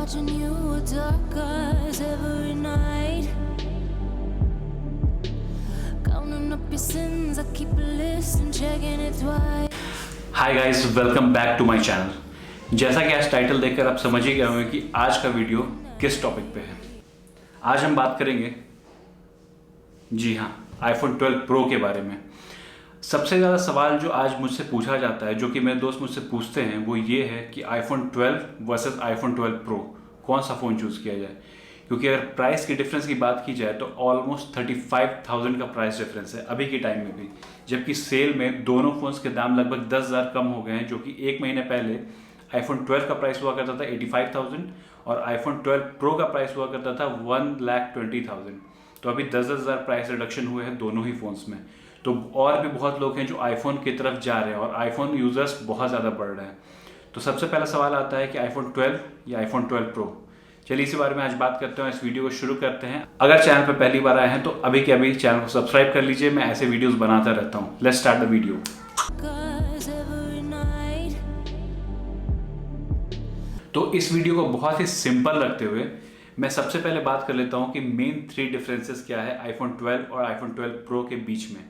Watching you with dark eyes every night. Counting up your sins, I keep a list and checking it twice. Hi guys, welcome back to my channel. जैसा कि आज title देखकर आप समझ ही गए होंगे कि आज का वीडियो किस टॉपिक पे है। आज हम बात करेंगे, जी हाँ, आईफोन 12 प्रो के बारे में। सबसे ज़्यादा सवाल जो आज मुझसे पूछा जाता है, जो कि मेरे दोस्त मुझसे पूछते हैं, वो ये है कि आईफोन 12 वर्सेस आईफोन 12 प्रो कौन सा फ़ोन चूज़ किया जाए। क्योंकि अगर प्राइस की डिफरेंस की बात की जाए तो ऑलमोस्ट 35,000 का प्राइस डिफरेंस है अभी के टाइम में भी, जबकि सेल में दोनों फ़ोन्स के दाम लगभग 10,000 कम हो गए हैं। जो कि एक महीने पहले आईफोन 12 का प्राइस हुआ करता था 85,000 और आईफोन 12 प्रो का प्राइस हुआ करता था 1,20,000। तो अभी 10,000 प्राइस रिडक्शन हुए हैं दोनों ही फ़ोन्स में। तो और भी बहुत लोग हैं जो आईफोन की तरफ जा रहे हैं और आईफोन यूज़र्स बहुत ज़्यादा बढ़ रहे हैं। तो सबसे पहला सवाल आता है कि आईफोन 12 या आईफोन 12 प्रो। चलिए इसी बारे में आज बात करते हैं, इस वीडियो को शुरू करते हैं। अगर चैनल पर पहली बार आए हैं तो अभी के अभी चैनल को सब्सक्राइब कर लीजिए, मैं ऐसे वीडियोस बनाता रहता हूँ। Let's start the video. तो इस वीडियो को बहुत ही सिंपल रखते हुए मैं सबसे पहले बात कर लेता हूँ कि मेन 3 डिफरेंसेस क्या है आईफोन 12 और आईफोन 12 प्रो के बीच में।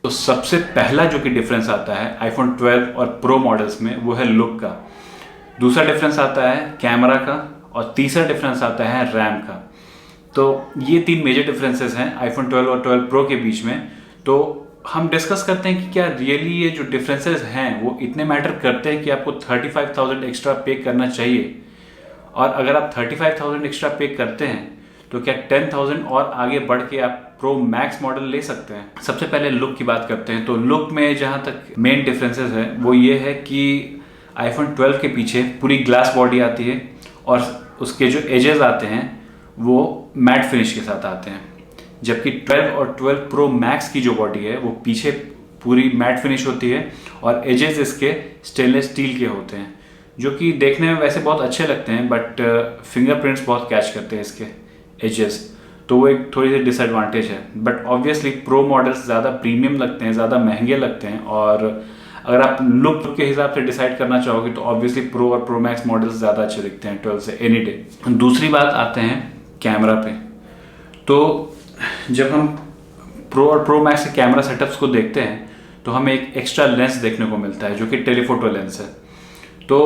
तो सबसे पहला जो कि डिफरेंस आता है आईफोन 12 और प्रो मॉडल्स में वो है लुक का। दूसरा डिफरेंस आता है कैमरा का और तीसरा डिफरेंस आता है रैम का। तो ये 3 मेजर डिफरेंसेस हैं आईफोन 12 और 12 प्रो के बीच में। तो हम डिस्कस करते हैं कि क्या रियली ये जो डिफरेंसेस हैं वो इतने मैटर करते हैं कि आपको 35,000 एक्स्ट्रा पे करना चाहिए। और अगर आप 35,000 एक्स्ट्रा पे करते हैं तो क्या 10,000 और आगे बढ़ के आप प्रो मैक्स मॉडल ले सकते हैं। सबसे पहले लुक की बात करते हैं। तो लुक में जहाँ तक मेन डिफरेंसेस है वो ये है कि आईफोन 12 के पीछे पूरी ग्लास बॉडी आती है और उसके जो एजेस आते हैं वो मैट फिनिश के साथ आते हैं, जबकि 12 और 12 प्रो मैक्स की जो बॉडी है वो पीछे पूरी मैट फिनिश होती है और एजेस इसके स्टेनलेस स्टील के होते हैं, जो कि देखने में वैसे बहुत अच्छे लगते हैं बट फिंगरप्रिंट्स बहुत कैच करते हैं इसके एजेस। तो वो एक थोड़ी सी डिसएडवांटेज है। बट ऑब्वियसली प्रो मॉडल्स ज़्यादा प्रीमियम लगते हैं, ज़्यादा महंगे लगते हैं और अगर आप लुक के हिसाब से डिसाइड करना चाहोगे तो ऑब्वियसली प्रो और प्रो मैक्स मॉडल्स ज़्यादा अच्छे दिखते हैं 12 से एनी डे। दूसरी बात आते हैं कैमरा पे। तो जब हम प्रो और प्रो मैक्स के कैमरा सेटअप्स को देखते हैं तो हमें एक एक्स्ट्रा लेंस देखने को मिलता है जो कि टेलीफोटो लेंस है। तो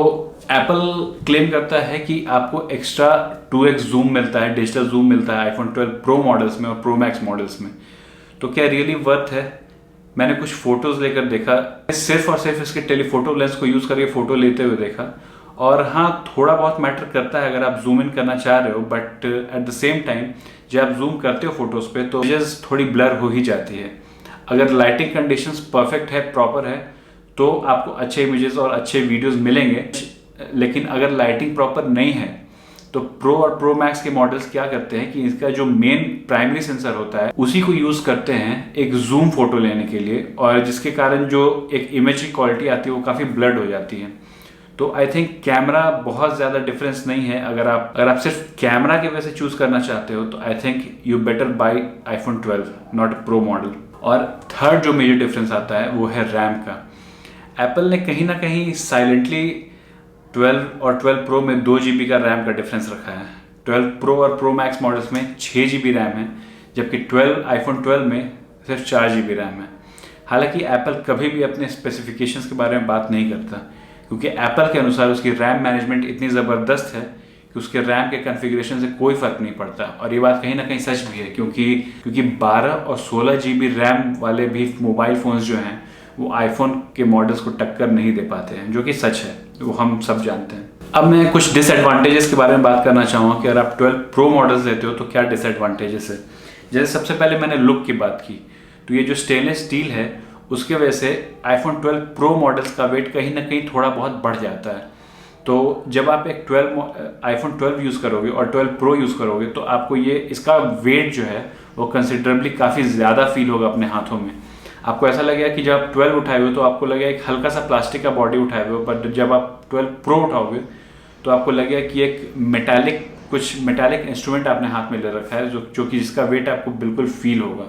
एप्पल क्लेम करता है कि आपको एक्स्ट्रा 2x जूम मिलता है, डिजिटल जूम मिलता है आईफोन 12 प्रो मॉडल्स में और प्रो मैक्स मॉडल्स में। तो क्या रियली वर्थ है? मैंने कुछ फोटोज लेकर देखा, सिर्फ और सिर्फ इसके टेलीफोटो लेंस को यूज करके फोटो लेते हुए देखा। और हाँ, थोड़ा बहुत मैटर करता है अगर आप जूम इन करना चाह रहे हो, but at the same time जब आप जूम करते हो फोटोज पे तो इमेजेस थोड़ी ब्लर हो ही जाती है। अगर लाइटिंग कंडीशंस परफेक्ट है, प्रॉपर है, तो आपको अच्छे इमेजेस और अच्छे वीडियोस मिलेंगे। लेकिन अगर लाइटिंग प्रॉपर नहीं है तो प्रो और प्रो मैक्स के मॉडल्स क्या करते हैं कि इसका जो मेन प्राइमरी सेंसर होता है उसी को यूज करते हैं एक जूम फोटो लेने के लिए, और जिसके कारण जो एक इमेज की क्वालिटी आती है वो काफ़ी ब्लर्ड हो जाती है। तो आई थिंक कैमरा बहुत ज़्यादा डिफरेंस नहीं है। अगर आप सिर्फ कैमरा की वजह से चूज करना चाहते हो तो I think you better by iPhone 12 not pro model. और थर्ड जो मेजर डिफरेंस आता है वो है रैम का। एप्पल ने कहीं ना कहीं साइलेंटली 12 और 12 प्रो में 2 GB का रैम का डिफरेंस रखा है। 12 प्रो और प्रो मैक्स मॉडल्स में 6 GB रैम है, जबकि आईफोन 12 में सिर्फ 4 GB रैम है। हालांकि एप्पल कभी भी अपने स्पेसिफिकेशंस के बारे में बात नहीं करता, क्योंकि एप्पल के अनुसार उसकी रैम मैनेजमेंट इतनी ज़बरदस्त है कि उसके रैम के कन्फिग्रेशन से कोई फ़र्क नहीं पड़ता। और ये बात कहीं ना कहीं सच भी है, क्योंकि 12 और 16 GB रैम वाले भी मोबाइल फ़ोन्स जो हैं वो आईफोन के मॉडल्स को टक्कर नहीं दे पाते हैं, जो कि सच है, वो हम सब जानते हैं। अब मैं कुछ डिसएडवांटेजेस के बारे में बात करना चाहूँगा कि अगर आप 12 प्रो मॉडल्स लेते हो तो क्या डिसएडवांटेजेस है। जैसे सबसे पहले मैंने लुक की बात की, तो ये जो स्टेनलेस स्टील है उसके वजह से आईफोन 12 प्रो मॉडल्स का वेट कहीं ना कहीं थोड़ा बहुत बढ़ जाता है। तो जब आप एक आईफोन 12 यूज़ करोगे और 12 प्रो यूज़ करोगे तो आपको इसका वेट जो है वो कंसिडरेबली काफ़ी ज़्यादा फील होगा अपने हाथों में। आपको ऐसा लगेगा कि जब आप 12 उठाए हुए तो आपको लगेगा एक हल्का सा प्लास्टिक का बॉडी उठाए हुए, बट जब आप 12 प्रो उठाओगे तो आपको लगेगा कि एक मेटालिक इंस्ट्रूमेंट आपने हाथ में ले रखा है, जो कि जिसका वेट आपको बिल्कुल फील होगा।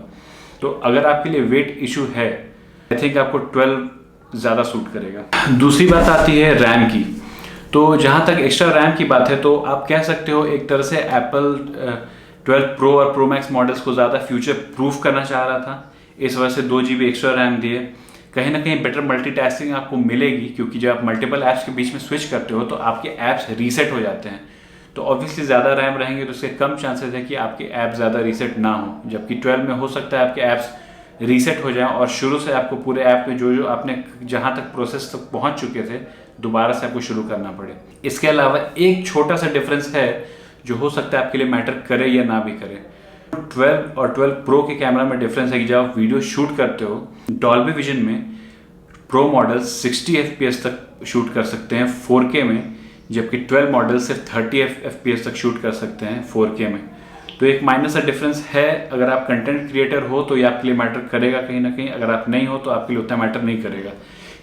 तो अगर आपके लिए वेट इशू है, आई थिंक आपको 12 ज़्यादा सूट करेगा। दूसरी बात आती है रैम की। तो जहाँ तक एक्स्ट्रा रैम की बात है तो आप कह सकते हो एक तरह से एप्पल 12 प्रो और प्रो मैक्स मॉडल्स को ज़्यादा फ्यूचर प्रूफ करना चाह रहा था, इस वजह से 2 GB एक्स्ट्रा रैम दिए। कहीं ना कहीं बेटर मल्टीटास्किंग आपको मिलेगी, क्योंकि जब आप मल्टीपल ऐप्स के बीच में स्विच करते हो तो आपके ऐप्स रीसेट हो जाते हैं। तो ऑब्वियसली ज़्यादा रैम रहेंगे तो उसके कम चांसेस है कि आपके ऐप ज़्यादा रीसेट ना हो, जबकि 12 में हो सकता है आपके ऐप्स रीसेट हो जाएं और शुरू से आपको पूरे ऐप में जो आपने जहाँ तक प्रोसेस तक पहुँच चुके थे दोबारा से आपको शुरू करना पड़े। इसके अलावा एक छोटा सा डिफरेंस है जो हो सकता है आपके लिए मैटर करे या ना भी करे। 12 और 12 प्रो के कैमरा में डिफरेंस है कि जब आप वीडियो शूट करते हो डॉल्बी विजन में प्रो मॉडल 60 FPS तक शूट कर सकते हैं 4K में, जबकि 12 मॉडल सिर्फ 30 FPS तक शूट कर सकते हैं 4K में। तो एक माइनर सा डिफरेंस है। अगर आप कंटेंट क्रिएटर हो तो ये आपके लिए मैटर करेगा कहीं ना कहीं, अगर आप नहीं हो तो आपके लिए उतना मैटर नहीं करेगा,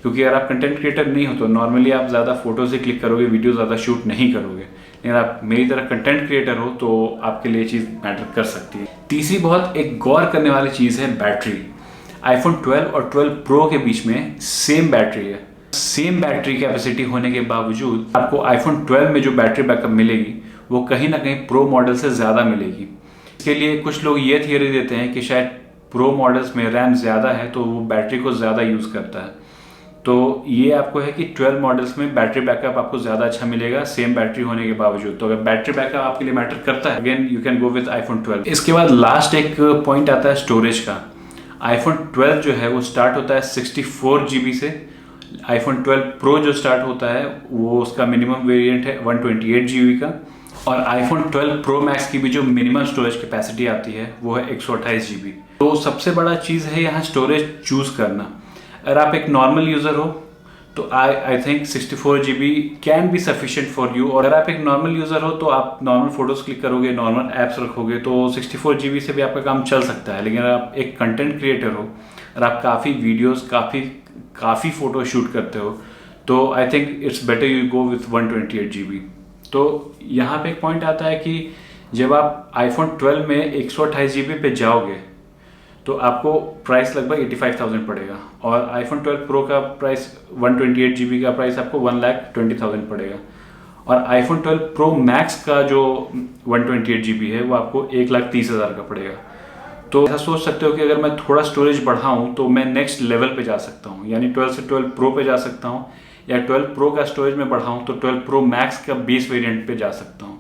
क्योंकि अगर आप कंटेंट क्रिएटर नहीं हो तो नॉर्मली आप ज़्यादा फोटोज ही क्लिक करोगे, वीडियो ज़्यादा शूट नहीं करोगे। लेकिन आप मेरी तरह कंटेंट क्रिएटर हो तो आपके लिए चीज़ मैटर कर सकती है। तीसरी बहुत एक गौर करने वाली चीज़ है बैटरी। आईफोन 12 और 12 प्रो के बीच में सेम बैटरी है। सेम बैटरी कैपेसिटी होने के बावजूद आपको आईफोन 12 में जो बैटरी बैकअप मिलेगी वो कहीं ना कहीं प्रो मॉडल से ज़्यादा मिलेगी। इसके लिए कुछ लोग ये थियरी देते हैं कि शायद प्रो मॉडल्स में रैम ज़्यादा है तो वो बैटरी को ज़्यादा यूज़ करता है। तो ये आपको है कि 12 मॉडल्स में बैटरी बैकअप आपको ज़्यादा अच्छा मिलेगा सेम बैटरी होने के बावजूद। तो अगर बैटरी बैकअप आपके लिए मैटर करता है again you can go with iPhone 12। इसके बाद लास्ट एक पॉइंट आता है स्टोरेज का। आईफोन 12 जो है वो स्टार्ट होता है 64 GB से। आईफोन 12 प्रो जो स्टार्ट होता है वो उसका मिनिमम वेरिएंट है 128 GB का, और आईफोन 12 प्रो मैक्स की भी जो मिनिमम स्टोरेज कैपेसिटी आती है वो है 128 GB। तो सबसे बड़ा चीज़ है यहाँ स्टोरेज चूज़ करना। अगर आप एक नॉर्मल यूज़र हो तो I think 64 GB can be sufficient for you, और अगर आप एक नॉर्मल यूज़र हो तो आप नॉर्मल फोटोज़ क्लिक करोगे, नॉर्मल ऐप्स रखोगे तो 64 GB से भी आपका काम चल सकता है। लेकिन अगर आप एक कंटेंट क्रिएटर हो और आप काफ़ी वीडियोज़ काफ़ी फ़ोटो शूट करते हो तो I think it's better you go with 128 GB। तो यहाँ पे एक पॉइंट आता है कि जब आप आईफोन 12 में 128 GB पे जाओगे तो आपको प्राइस लगभग 85,000 पड़ेगा, और आईफोन 12 प्रो का प्राइस 128 GB का प्राइस आपको 1,20,000 पड़ेगा, और आईफोन 12 प्रो मैक्स का जो 128 GB है वो आपको 1,30,000 का पड़ेगा। तो ऐसा सोच सकते हो कि अगर मैं थोड़ा स्टोरेज बढ़ाऊँ तो मैं नेक्स्ट लेवल पे जा सकता हूँ, यानी 12 से 12 प्रो पे जा सकता हूँ, या 12 प्रो का स्टोरेज में बढ़ाऊँ तो 12 प्रो मैक्स का बेस वेरिएंट पे जा सकता हूँ।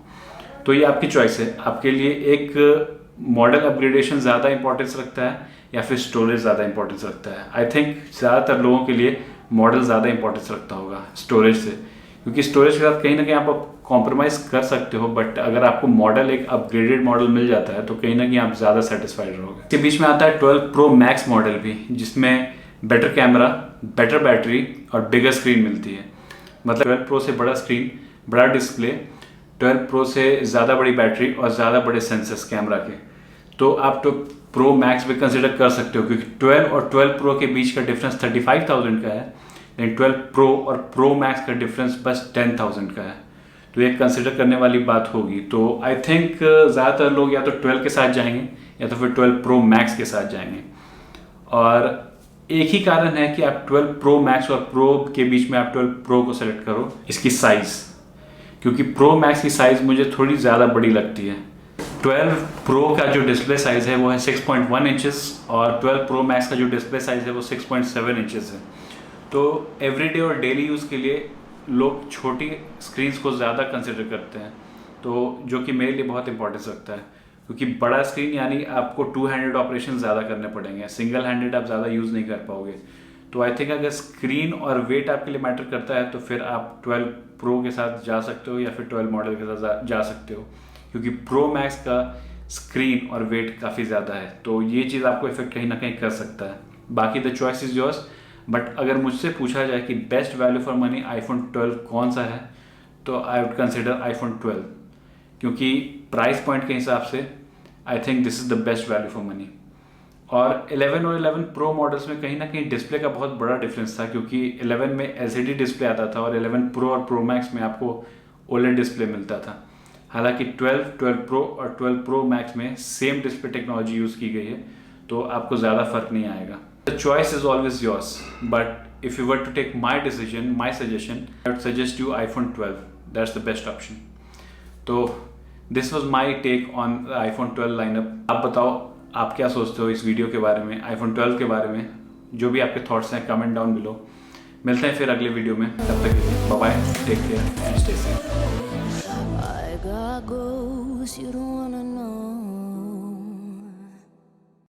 तो ये आपकी चॉइस है। आपके लिए एक मॉडल अपग्रेडेशन ज़्यादा इंपॉर्टेंस रखता है या फिर स्टोरेज ज़्यादा इंपॉर्टेंस रखता है। आई थिंक ज़्यादातर लोगों के लिए मॉडल ज़्यादा इंपॉर्टेंस रखता होगा स्टोरेज से, क्योंकि स्टोरेज के साथ कहीं ना कहीं आप कॉम्प्रोमाइज़ कर सकते हो, बट अगर आपको मॉडल एक अपग्रेडेड मॉडल मिल जाता है तो कहीं ना कहीं आप ज़्यादा सेटिस्फाइड रहोगे। इसके बीच में आता है 12 प्रो मैक्स मॉडल भी, जिसमें बेटर कैमरा, बेटर बैटरी और बिगर स्क्रीन मिलती है। मतलब 12 प्रो से बड़ा स्क्रीन, बड़ा डिस्प्ले, 12 प्रो से ज़्यादा बड़ी बैटरी और ज़्यादा बड़े सेंसर्स कैमरा के। तो आप तो प्रो मैक्स भी कंसिडर कर सकते हो, क्योंकि 12 और 12 प्रो के बीच का डिफरेंस 35,000 का है, लेकिन 12 प्रो और प्रो मैक्स का डिफरेंस बस 10,000 का है। तो ये कंसिडर करने वाली बात होगी। तो आई थिंक ज़्यादातर लोग या तो 12 के साथ जाएंगे या तो फिर 12 प्रो मैक्स के साथ जाएंगे, और एक ही कारण है कि आप 12 प्रो मैक्स और प्रो के बीच में आप 12 प्रो को सेलेक्ट करो, इसकी साइज़, क्योंकि प्रो मैक्स की साइज़ मुझे थोड़ी ज़्यादा बड़ी लगती है। 12 प्रो का जो डिस्प्ले साइज़ है वो है 6.1 इंचेस, और 12 प्रो मैक्स का जो डिस्प्ले साइज़ है वो 6.7 इंचेस है। तो एवरीडे और डेली यूज़ के लिए लोग छोटी स्क्रीन्स को ज़्यादा कंसिडर करते हैं, तो जो कि मेरे लिए बहुत इंपॉर्टेंस रखता है, क्योंकि बड़ा स्क्रीन यानी आपको 2 हैंडेड ऑपरेशन ज़्यादा करने पड़ेंगे, सिंगल हैंडेड आप ज़्यादा यूज़ नहीं कर पाओगे। तो आई थिंक अगर स्क्रीन और वेट आपके लिए मैटर करता है तो फिर आप 12 प्रो के साथ जा सकते हो या फिर 12 मॉडल के साथ जा सकते हो, क्योंकि प्रो मैक्स का स्क्रीन और वेट काफ़ी ज़्यादा है। तो ये चीज़ आपको इफेक्ट कहीं ना कहीं कर सकता है। बाकी the choice is yours, but अगर मुझसे पूछा जाए कि best value for money iPhone 12 कौन सा है, तो आई वुड कंसिडर आईफोन 12, क्योंकि प्राइस पॉइंट के हिसाब से I think this is the best value for money. और 11 और 11 प्रो मॉडल्स में कहीं ना कहीं डिस्प्ले का बहुत बड़ा डिफरेंस था, क्योंकि 11 में LCD डिस्प्ले आता था और 11 प्रो और प्रो मैक्स में आपको OLED डिस्प्ले मिलता था। हालांकि 12 प्रो और 12 प्रो मैक्स में सेम डिस्प्ले टेक्नोलॉजी यूज़ की गई है, तो आपको ज़्यादा फर्क नहीं आएगा। The choice is always yours, but if you were to take my suggestion, I would suggest you iPhone 12. That's the best option. तो this was my take on the iPhone 12 lineup. आप बताओ आप क्या सोचते हो इस वीडियो के बारे में, iPhone 12 के बारे में, जो भी आपके थॉट्स हैं कमेंट डाउन बिलो. मिलते हैं फिर अगले वीडियो में, तब तक के लिए bye bye, take care and stay safe. I got ghosts you don't wanna know.